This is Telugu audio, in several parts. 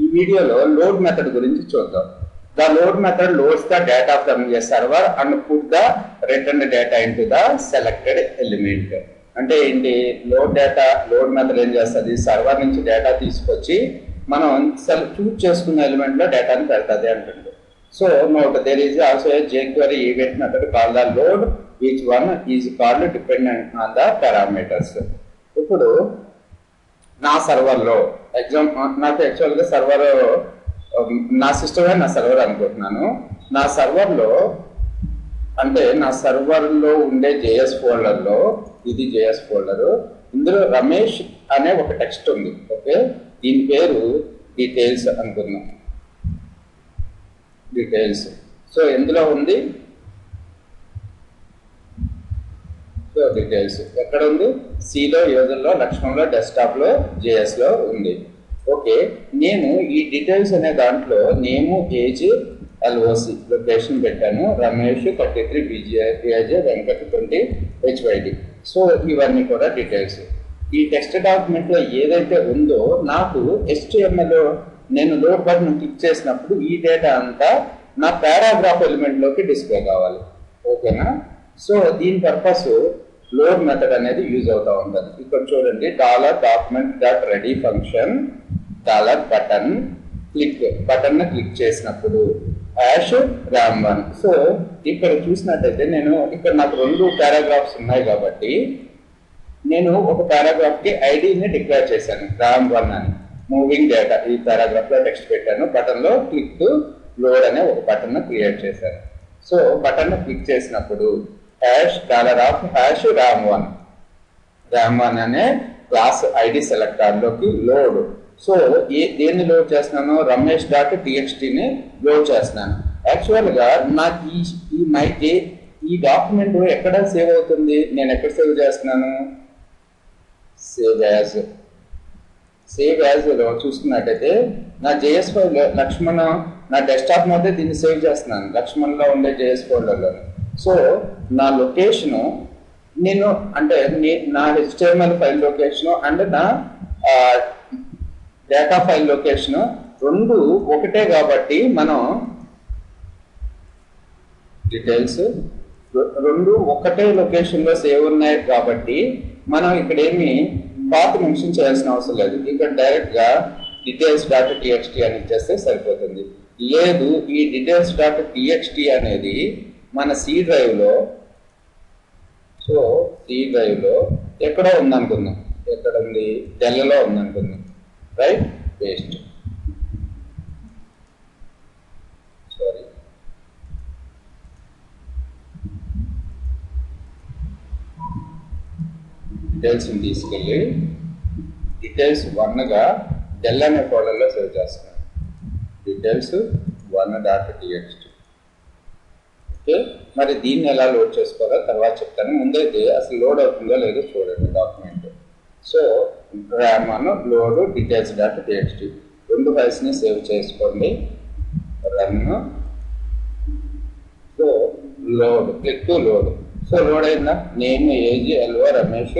ఈ వీడియోలో లోడ్ మెథడ్ గురించి చూద్దాం. The load method loads the data from a server and put the returned data into the selected element. అంటే ఏంటి, లోడ్ మెథడ్ ఏం చేస్తుంది, సర్వర్ నుంచి డేటా తీసుకొచ్చి మనం చూస్ చేసుకున్న ఎలిమెంట్ లో డేటాని పెడుతుంది అంటుంది. So note, there is also a jQuery event method called the load, which one is called dependent on the parameters. ఇప్పుడు నా సర్వర్లో నాకు యాక్చువల్గా సర్వర్ నా సిస్టమే నా సర్వర్ అనుకుంటున్నాను. నా సర్వర్లో అంటే నా సర్వర్లో ఉండే జేఎస్ ఫోల్డర్లో, ఇది జేఎస్ ఫోల్డరు, ఇందులో రమేష్ అనే ఒక టెక్స్ట్ ఉంది. ఓకే, దీని పేరు డీటెయిల్స్ అనుకుందాం. డీటెయిల్స్. సో ఎందులో ఉంది, సో డీటెయిల్స్ ఎక్కడ ఉంది, సిలో, యూజర్లో, లక్ష్మణ్లో, డెస్క్టాప్లో, జేఎస్లో ఉంది. ఓకే, నేను ఈ డీటెయిల్స్ అనే దాంట్లో నేము, ఏజ్, ఎల్ఓసి, లొకేషన్ పెట్టాను. Ramesh 33 BJ Venkat 20 HYD. So ఇవన్నీ కూడా డీటెయిల్స్. ఈ టెక్స్ట్ డాక్యుమెంట్ లో ఏదైతే ఉందో నాకు HTML నేను లోడ్ బటన్ క్లిక్ చేసినప్పుడు ఈ డేటా అంతా నా పారాగ్రాఫ్ ఎలిమెంట్ లోకి డిస్ప్లే కావాలి. ఓకేనా? సో దీని పర్పస్ లోడ్ మెథడ్ అనేది యూజ్ అవుతూ ఉంటుంది. ఇక్కడ చూడండి, $document.ready function $button button click చేసినప్పుడు #RAM1. సో ఇక్కడ చూసినట్టయితే ఇక్కడ నాకు 2 పారాగ్రాఫ్స్ ఉన్నాయి కాబట్టి నేను ఒక పారాగ్రాఫ్ కి ఐడిని డిక్లేర్ చేశాను, RAM1 అని. మూవింగ్ డేటా ఈ పారాగ్రాఫ్ లో టెక్స్ట్ పెట్టాను. బటన్ లో క్లిక్ లోడ్ అనే ఒక బటన్ క్రియేట్ చేశాను. సో బటన్ క్లిక్ చేసినప్పుడు $RAM1 అనే క్లాస్ ఐడి సెలెక్టర్ లోకి లోడ్. సో దేన్ని లోడ్ చేస్తున్నాను, రమేష్.txt లోడ్ చేస్తున్నాను. యాక్చువల్ గా నాకు ఈ డాక్యుమెంట్ ఎక్కడ సేవ్ అవుతుంది, నేను ఎక్కడ సేవ్ చేస్తున్నాను, సేవ్ యాజ్ లో చూసుకున్నట్టయితే నా జేఎస్ ఫైల్ లక్ష్మణ నా డెస్క్టాప్ మధ్య దీన్ని సేవ్ చేస్తున్నాను, లక్ష్మణ్ లో ఉండే జేఎస్ ఫోల్డర్లో. సో నా లొకేషను నా HTML ఫైల్ లొకేషను అండ్ నా డేటా ఫైల్ లొకేషన్ 2 ఒకటే కాబట్టి మనం డీటెయిల్స్ 2 ఒకటే లొకేషన్ లో సేవ్ ఉన్నాయి కాబట్టి మనం ఇక్కడ ఏమి పాత్ మెన్షన్ చేయాల్సిన అవసరం లేదు. ఇక్కడ డైరెక్ట్ గా details.txt అని ఇచ్చేస్తే సరిపోతుంది. లేదు, ఈ details.txt అనేది మన సి డ్రైవ్ లో, సో సి డ్రైవ్ లో ఎక్కడో ఉందనుకుందాం, ఎక్కడ ఉంది, డెల్లో ఉందనుకుందాం, రైట్? పేస్ట్. సారీ, డీటెయిల్స్ తీసుకెళ్ళి details1 గా డెల్ అనే ఫోల్డర్లో సేవ్ చేస్తున్నాను, details1.txt. ఓకే, మరి దీన్ని ఎలా లోడ్ చేసుకోవాలో తర్వాత చెప్తాను. ముందైతే అసలు లోడ్ అవుతుందో లేదో చూడండి document. So RAM1 load details.txt 2 files ని సేవ్ చేసుకోండి. Run. So load, click to load. So load అయిందా, నేమ్, ఏజ్, ఎల్ఓ, రమేష్,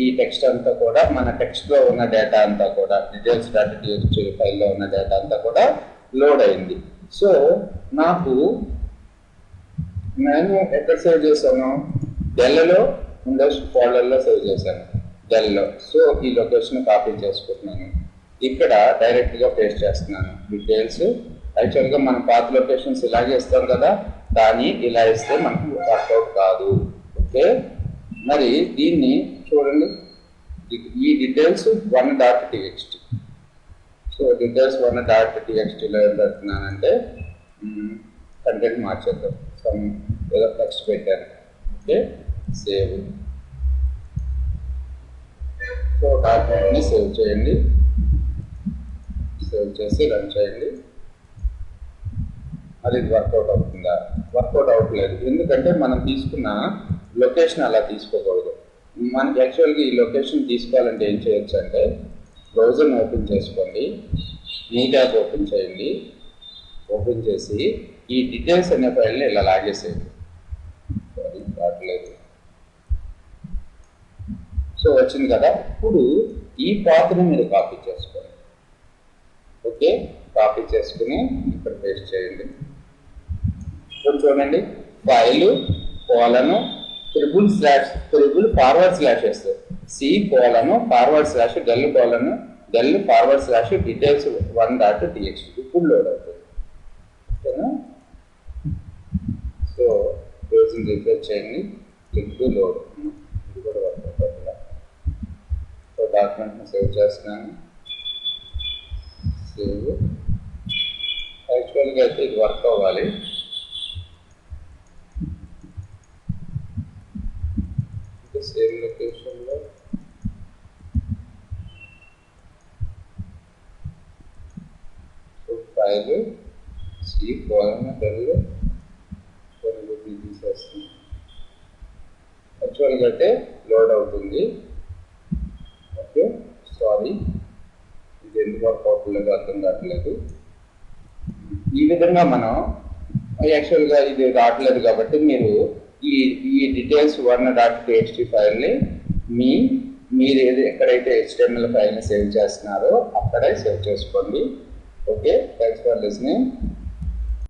ఈ టెక్స్ట్ అంతా కూడా మన టెక్స్ట్ లో ఉన్న డేటా అంతా కూడా details.txt ఫైల్లో ఉన్న డేటా అంతా కూడా లోడ్ అయింది. సో నేను ఎక్కడ సేవ్ చేశాను, డెల్లో ఉండే ఫోల్డర్లో సేవ్ చేశాను, డెల్లో. సో ఈ లొకేషన్ కాపీ చేసుకుంటున్నాను, ఇక్కడ డైరెక్ట్ గా పేస్ట్ చేస్తున్నాను. డీటెయిల్స్ యాక్చువల్గా మనం పాత లొకేషన్స్ ఇలాగే ఇస్తాం కదా, కానీ ఇలా ఇస్తే మనకు వర్కౌట్ కాదు. ఓకే, మరి దీన్ని చూడండి, ఈ details1.txt. సో details1.txt లో ఏం పెడుతున్నానంటే కంటెంట్ మార్చేద్దాం, ఏదో టెక్స్ట్ పెట్టాను. Okay, save. సో డాక్యుమెంట్ని సేవ్ చేయండి, సేవ్ చేసి రన్ చేయండి. మరి ఇది వర్కౌట్ అవుతుందా, వర్కౌట్ అవ్వట్లేదు. ఎందుకంటే మనం తీసుకున్న లొకేషన్ అలా తీసుకోకూడదు. మనకి యాక్చువల్గా ఈ లొకేషన్ తీసుకోవాలంటే ఏం చేయొచ్చు అంటే, బ్రౌజర్ని ఓపెన్ చేసుకోండి, నీ ట్యాబ్ ఓపెన్ చేయండి. ఓపెన్ చేసి ఈ డీటెయిల్స్ అనే ఫైల్ని ఇలా లాగేసేయండి. సారీ, రావట్లేదు. సో వచ్చింది కదా. ఇప్పుడు ఈ పాత్ని మీరు కాపీ చేసుకోండి. ఓకే, కాపీ చేసుకుని ఇక్కడ పేస్ట్ చేయండి. ఇప్పుడు చూడండి, file colon triple forward slash వేస్తారు. C colon forward slash del colon del forward slash details 1.txt ఇప్పుడు లోడ్ అవుతుంది. ఓకేనా? సో పేజ్ని రిఫ్రెష్ చేయండి, క్లిక్ టు లోడ్. ఇది కూడా వర్క్ అవుతుంది. సో డాక్యుమెంట్ని సేవ్ చేస్తున్నాను. సేవ్. యాక్చువల్గా అయితే ఇది వర్క్ అవ్వాలి. సేమ్ లొకేషన్లో ఫైల్ సి కోలన్ డెల్ తీసేస్తుంది. యాక్చువల్గా అయితే లోడ్ అవుతుంది. ఓకే, సారీ, ఇది ఎందుకు వర్క్ అవుతుందో అర్థం కావట్లేదు. ఈ విధంగా మనం యాక్చువల్గా ఇది రావట్లేదు కాబట్టి మీరు ఈ డీటెయిల్స్ 1.txt ఫైల్ని మీరు ఎక్కడైతే HTML ఫైల్ని సేవ్ చేస్తున్నారో అక్కడే సేవ్ చేసుకోండి. Okay, thanks for listening.